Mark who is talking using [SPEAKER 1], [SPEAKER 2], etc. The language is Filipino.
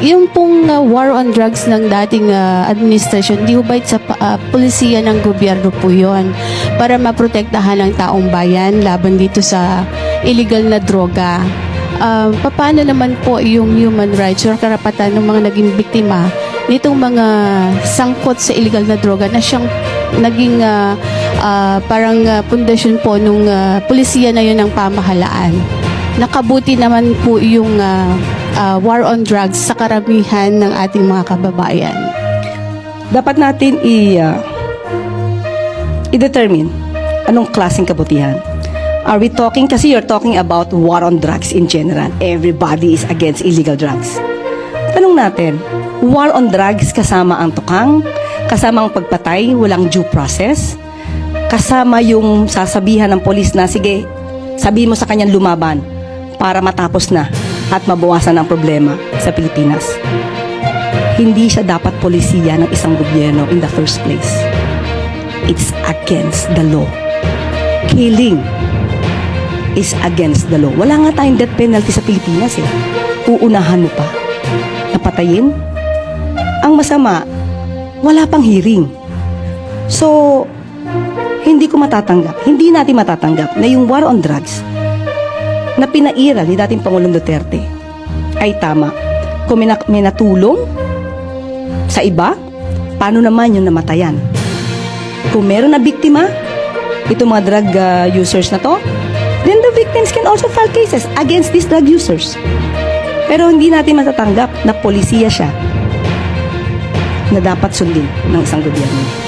[SPEAKER 1] yung pong war on drugs ng dating administration, di ba sa pulisiya ng gobyerno po yon para maprotektahan ang taong bayan laban dito sa illegal na droga. Paano naman po yung human rights or karapatan ng mga naging biktima nitong mga sangkot sa illegal na droga na siyang naging parang pundasyon po nung pulisiya na yun ng pamahalaan. Nakabuti naman po yung war on drugs sa karamihan ng ating mga kababayan.
[SPEAKER 2] Dapat natin i-determine anong klaseng kabutihan. Are we talking, kasi you're talking about war on drugs in general. Everybody is against illegal drugs. Tanong natin, war on drugs kasama ang tukang, kasama ang pagpatay, walang due process, kasama yung sasabihan ng polis na, sige, sabihin mo sa kanyang lumaban para matapos na at mabawasan ang problema sa Pilipinas. Hindi siya dapat polisiya ng isang gobyerno in the first place. It's against the law. Killing is against the law. Wala nga tayong death penalty sa Pilipinas eh. Uunahan mo pa. Napatayin? Ang masama, wala pang hearing. So, hindi natin matatanggap na yung war on drugs na pinairal ni dating Pangulong Duterte ay tama. Kung may natulong sa iba, paano naman yung namatayan? Kung meron na biktima, itong mga drug users na to, then the victims can also file cases against these drug users. Pero hindi natin matatanggap na polisiya siya na dapat sundin ng isang gobyerno.